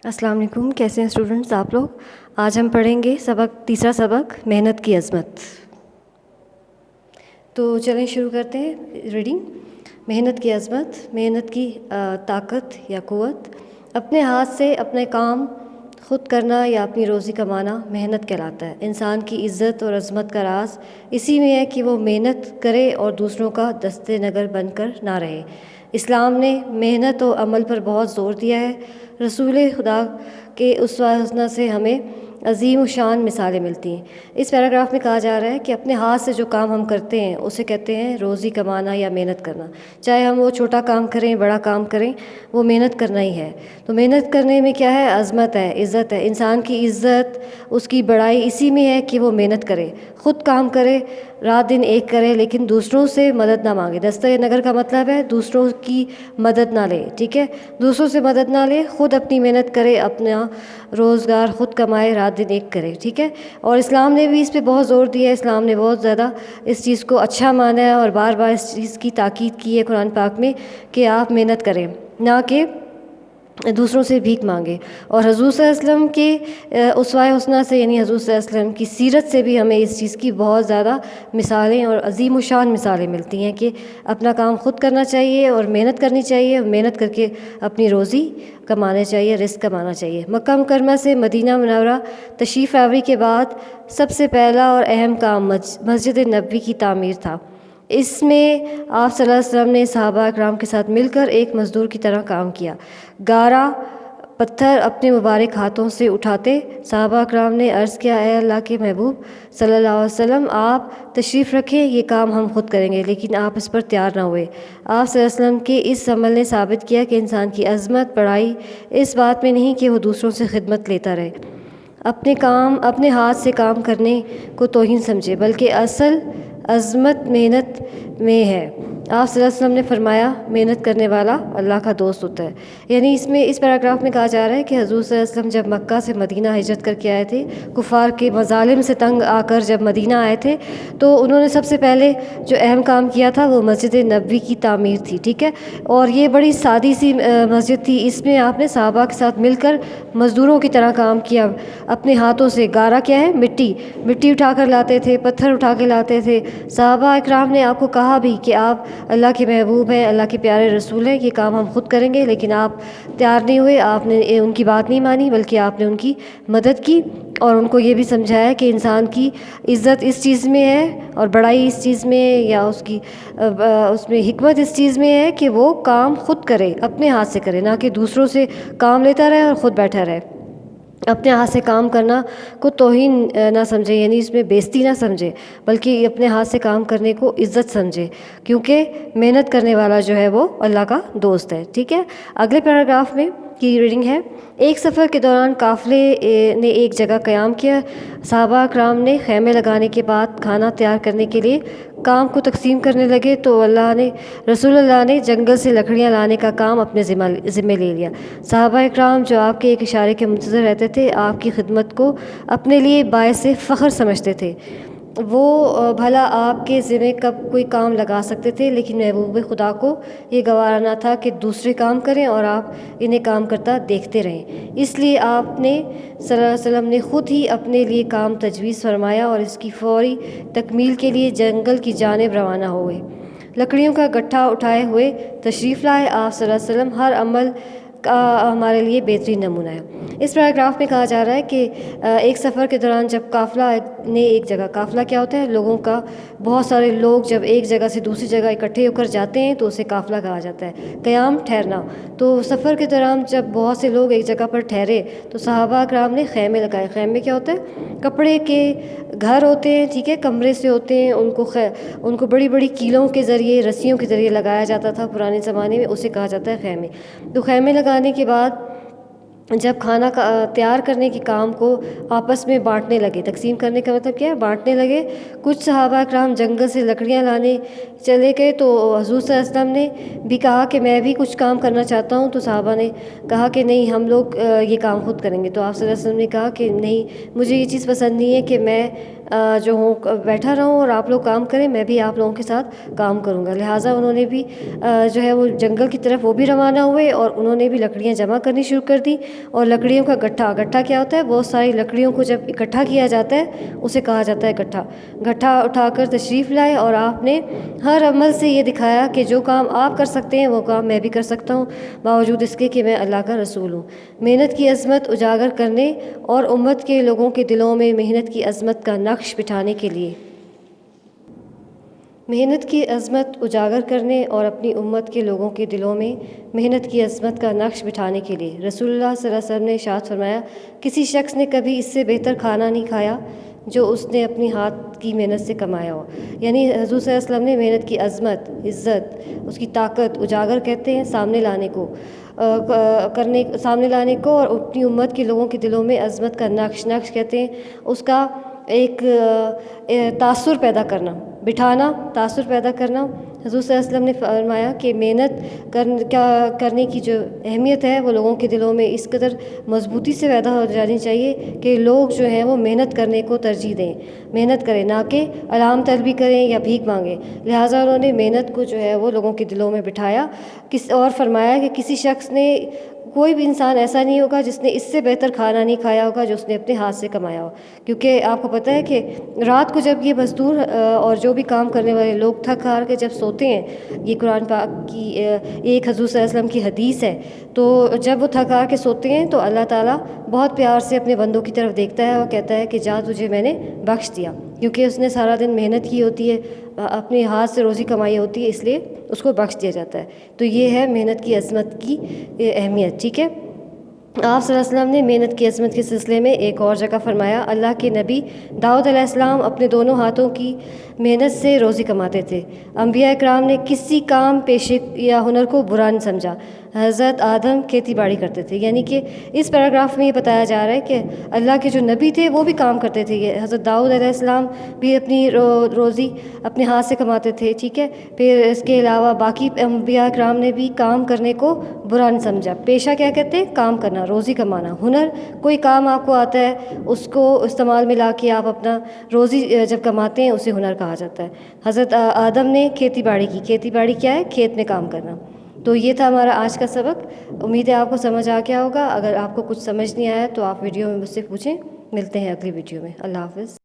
السلام علیکم. کیسے ہیں اسٹوڈنٹس آپ لوگ؟ آج ہم پڑھیں گے تیسرا سبق محنت کی عظمت. تو چلیں شروع کرتے ہیں ریڈنگ. محنت کی عظمت، محنت کی طاقت یا قوت. اپنے ہاتھ سے اپنے کام خود کرنا یا اپنی روزی کمانا محنت کہلاتا ہے. انسان کی عزت اور عظمت کا راز اسی میں ہے کہ وہ محنت کرے اور دوسروں کا دست نگر بن کر نہ رہے. اسلام نے محنت و عمل پر بہت زور دیا ہے. رسول خدا کے اسوہ حسنہ سے ہمیں عظیم و شان مثالیں ملتی ہیں. اس پیراگراف میں کہا جا رہا ہے کہ اپنے ہاتھ سے جو کام ہم کرتے ہیں اسے کہتے ہیں روزی کمانا یا محنت کرنا. چاہے ہم وہ چھوٹا کام کریں بڑا کام کریں، وہ محنت کرنا ہی ہے. تو محنت کرنے میں کیا ہے؟ عظمت ہے، عزت ہے. انسان کی عزت، اس کی بڑائی اسی میں ہے کہ وہ محنت کرے، خود کام کرے، رات دن ایک کرے، لیکن دوسروں سے مدد نہ مانگے. دستہ نگر کا مطلب ہے دوسروں کی مدد نہ لے. ٹھیک ہے، دوسروں سے مدد نہ لے، خود اپنی محنت کرے، اپنا روزگار خود کمائے، رات دن ایک کرے. ٹھیک ہے، اور اسلام نے بھی اس پہ بہت زور دیا ہے. اسلام نے بہت زیادہ اس چیز کو اچھا مانا ہے اور بار بار اس چیز کی تاکید کی ہے قرآن پاک میں کہ آپ محنت کریں، نہ کہ دوسروں سے بھیک مانگے. اور حضور صلی اللہ علیہ وسلم کے اسوہ حسنہ سے، یعنی حضور صلی اللہ علیہ وسلم کی سیرت سے بھی ہمیں اس چیز کی بہت زیادہ مثالیں اور عظیم و شان مثالیں ملتی ہیں کہ اپنا کام خود کرنا چاہیے اور محنت کرنی چاہیے، اور محنت کر کے اپنی روزی کمانا چاہیے، رزق کمانا چاہیے. مکہ مکرمہ سے مدینہ منورہ تشریف آوری کے بعد سب سے پہلا اور اہم کام مسجد نبوی کی تعمیر تھا. اس میں آپ صلی اللہ علیہ وسلم نے صحابہ اکرام کے ساتھ مل کر ایک مزدور کی طرح کام کیا. گارا پتھر اپنے مبارک ہاتھوں سے اٹھاتے. صحابہ اکرام نے عرض کیا، اے اللہ کے محبوب صلی اللہ علیہ وسلم، آپ تشریف رکھیں، یہ کام ہم خود کریں گے. لیکن آپ اس پر تیار نہ ہوئے. آپ صلی اللہ علیہ وسلم کے اس عمل نے ثابت کیا کہ انسان کی عظمت، بڑائی اس بات میں نہیں کہ وہ دوسروں سے خدمت لیتا رہے، اپنے ہاتھ سے کام کرنے کو توہین سمجھے، بلکہ اصل عظمت محنت میں ہے. آپ صلی اللہ علیہ وسلم نے فرمایا، محنت کرنے والا اللہ کا دوست ہوتا ہے. یعنی اس پیراگراف میں کہا جا رہا ہے کہ حضور صلی اللہ علیہ وسلم جب مکہ سے مدینہ ہجرت کر کے آئے تھے، کفار کے مظالم سے تنگ آ کر جب مدینہ آئے تھے، تو انہوں نے سب سے پہلے جو اہم کام کیا تھا وہ مسجد نبوی کی تعمیر تھی. ٹھیک ہے، اور یہ بڑی سادی سی مسجد تھی. اس میں آپ نے صحابہ کے ساتھ مل کر مزدوروں کی طرح کام کیا. اپنے ہاتھوں سے، گارا کیا ہے؟ مٹی اٹھا کر لاتے تھے، پتھر اٹھا کے لاتے تھے. صحابہ اکرام نے آپ کو کہا بھی کہ آپ اللہ کے محبوب ہیں، اللہ کے پیارے رسول ہیں، یہ کام ہم خود کریں گے، لیکن آپ تیار نہیں ہوئے. آپ نے ان کی بات نہیں مانی، بلکہ آپ نے ان کی مدد کی اور ان کو یہ بھی سمجھایا کہ انسان کی عزت اس چیز میں ہے اور بڑائی اس چیز میں ہے، یا اس میں حکمت اس چیز میں ہے کہ وہ کام خود کرے، اپنے ہاتھ سے کرے، نہ کہ دوسروں سے کام لیتا رہے اور خود بیٹھا رہے. اپنے ہاتھ سے کام کرنا کو توہین نہ سمجھے، یعنی اس میں بیزتی نہ سمجھے، بلکہ اپنے ہاتھ سے کام کرنے کو عزت سمجھے، کیونکہ محنت کرنے والا جو ہے وہ اللہ کا دوست ہے. ٹھیک ہے، اگلے پیراگراف میں کی ریڈنگ ہے. ایک سفر کے دوران قافلے نے ایک جگہ قیام کیا. صحابہ اکرام نے خیمے لگانے کے بعد کھانا تیار کرنے کے لیے کام کو تقسیم کرنے لگے تو رسول اللہ نے جنگل سے لکڑیاں لانے کا کام اپنے ذمے لے لیا. صحابہ اکرام جو آپ کے ایک اشارے کے منتظر رہتے تھے، آپ کی خدمت کو اپنے لیے باعث فخر سمجھتے تھے. وہ بھلا آپ کے ذمے کب کوئی کام لگا سکتے تھے، لیکن محبوب خدا کو یہ گوارا نہ تھا کہ دوسرے کام کریں اور آپ انہیں کام کرتا دیکھتے رہیں. اس لیے آپ نے صلی اللہ علیہ وسلم نے خود ہی اپنے لیے کام تجویز فرمایا اور اس کی فوری تکمیل کے لیے جنگل کی جانب روانہ ہوئے. لکڑیوں کا گٹھا اٹھائے ہوئے تشریف لائے. آپ صلی اللہ علیہ وسلم ہر عمل کا ہمارے لیے بہترین نمونہ ہے. اس پیراگراف میں کہا جا رہا ہے کہ ایک سفر کے دوران جب قافلہ نے ایک جگہ، قافلہ کیا ہوتا ہے؟ لوگوں کا، بہت سارے لوگ جب ایک جگہ سے دوسری جگہ اکٹھے ہو کر جاتے ہیں تو اسے قافلہ کہا جاتا ہے. قیام، ٹھہرنا. تو سفر کے دوران جب بہت سے لوگ ایک جگہ پر ٹھہرے تو صحابہ اکرام نے خیمے لگائے. خیمے کیا ہوتا ہے؟ کپڑے کے گھر ہوتے ہیں. ٹھیک ہے، کمرے سے ہوتے ہیں. ان کو بڑی بڑی کیلوں کے ذریعے، رسیوں کے ذریعے لگایا جاتا تھا پرانے زمانے میں، اسے کہا جاتا ہے خیمے. تو خیمے لگانے کے بعد جب کھانا تیار کرنے کے کام کو آپس میں بانٹنے لگے، تقسیم کرنے کا مطلب کیا ہے؟ بانٹنے لگے. کچھ صحابہ اکرام جنگل سے لکڑیاں لانے چلے گئے تو حضور صلی اللہ علیہ وسلم نے بھی کہا کہ میں بھی کچھ کام کرنا چاہتا ہوں. تو صحابہ نے کہا کہ نہیں، ہم لوگ یہ کام خود کریں گے. تو آپ صلی اللہ علیہ وسلم نے کہا کہ نہیں، مجھے یہ چیز پسند نہیں ہے کہ میں جو ہوں بیٹھا رہوں اور آپ لوگ کام کریں، میں بھی آپ لوگوں کے ساتھ کام کروں گا۔ لہٰذا انہوں نے بھی جو ہے وہ جنگل کی طرف وہ بھی روانہ ہوئے اور انہوں نے بھی لکڑیاں جمع کرنی شروع کر دی، اور لکڑیوں کا گٹھا کیا ہوتا ہے؟ بہت ساری لکڑیوں کو جب اکٹھا کیا جاتا ہے اسے کہا جاتا ہے گٹھا اٹھا کر تشریف لائے، اور آپ نے ہر عمل سے یہ دکھایا کہ جو کام آپ کر سکتے ہیں وہ کام میں بھی کر سکتا ہوں، باوجود اس کے کہ میں اللہ کا رسول ہوں۔ محنت کی عظمت اجاگر کرنے اور امت کے لوگوں کے دلوں میں محنت کی عظمت کا نقش بٹھانے کے لیے محنت کی عظمت اجاگر کرنے اور اپنی امت کے لوگوں کے دلوں میں محنت کی عظمت کا نقش بٹھانے کے لیے رسول اللہ صلی اللہ علیہ وسلم نے ارشاد فرمایا، کسی شخص نے کبھی اس سے بہتر کھانا نہیں کھایا جو اس نے اپنی ہاتھ کی محنت سے کمایا ہو۔ یعنی حضور صلی اللہ علیہ وسلم نے محنت کی عظمت، عزت، اس کی طاقت، اجاگر کہتے ہیں سامنے لانے کو اور اپنی امت کے لوگوں کے دلوں میں عظمت کا نقش کہتے ہیں اس کا ایک تاثر پیدا کرنا، بٹھانا، تاثر پیدا کرنا۔ حضور صلی اللہ علیہ وسلم نے فرمایا کہ محنت کرنے کی جو اہمیت ہے وہ لوگوں کے دلوں میں اس قدر مضبوطی سے پیدا ہو جانی چاہیے کہ لوگ جو ہیں وہ محنت کرنے کو ترجیح دیں، محنت کریں، نہ کہ علام طلبی کریں یا بھیک مانگیں۔ لہٰذا انہوں نے محنت کو جو ہے وہ لوگوں کے دلوں میں بٹھایا، اور فرمایا کہ کسی شخص نے، کوئی بھی انسان ایسا نہیں ہوگا جس نے اس سے بہتر کھانا نہیں کھایا ہوگا جو اس نے اپنے ہاتھ سے کمایا ہو، کیونکہ آپ کو پتہ ہے کہ رات کو جب یہ مزدور اور جو بھی کام کرنے والے لوگ تھک ہار کے جب سوتے ہیں، یہ قرآن پاک کی ایک حضور صلی اللہ علیہ وسلم کی حدیث ہے، تو جب وہ تھک ہار کے سوتے ہیں تو اللہ تعالیٰ بہت پیار سے اپنے بندوں کی طرف دیکھتا ہے اور کہتا ہے کہ جا تجھے میں نے بخش دیا، کیونکہ اس نے سارا دن محنت کی ہوتی ہے، اپنے ہاتھ سے روزی کمائی ہوتی ہے، اس لیے اس کو بخش دیا جاتا ہے۔ تو یہ ہے محنت کی عظمت کی اہمیت، ٹھیک ہے۔ آپ صلی اللہ علیہ وسلم نے محنت کی عظمت کے سلسلے میں ایک اور جگہ فرمایا، اللہ کے نبی داؤد علیہ السلام اپنے دونوں ہاتھوں کی محنت سے روزی کماتے تھے۔ انبیاء اکرام نے کسی کام، پیشے یا ہنر کو برا نہیں سمجھا۔ حضرت آدم کھیتی باڑی کرتے تھے، یعنی کہ اس پیراگراف میں یہ بتایا جا رہا ہے کہ اللہ کے جو نبی تھے وہ بھی کام کرتے تھے۔ حضرت داؤد علیہ السلام بھی اپنی روزی اپنے ہاتھ سے کماتے تھے، ٹھیک ہے۔ پھر اس کے علاوہ باقی انبیاء اکرام نے بھی کام کرنے کو برا نہیں سمجھا۔ پیشہ کیا کہتے ہیں؟ کام کرنا، روزی کمانا۔ ہنر، کوئی کام آپ کو آتا ہے اس کو استعمال میں لا کے آپ اپنا روزی جب کماتے ہیں اسے ہنر کہا جاتا ہے۔ حضرت آدم نے کھیتی باڑی کی۔ کھیتی باڑی کیا ہے؟ کھیت میں کام کرنا۔ تو یہ تھا ہمارا آج کا سبق، امید ہے آپ کو سمجھ آ گیا ہوگا۔ اگر آپ کو کچھ سمجھ نہیں آیا تو آپ ویڈیو میں مجھ سے پوچھیں، ملتے ہیں اگلی ویڈیو میں۔ اللہ حافظ۔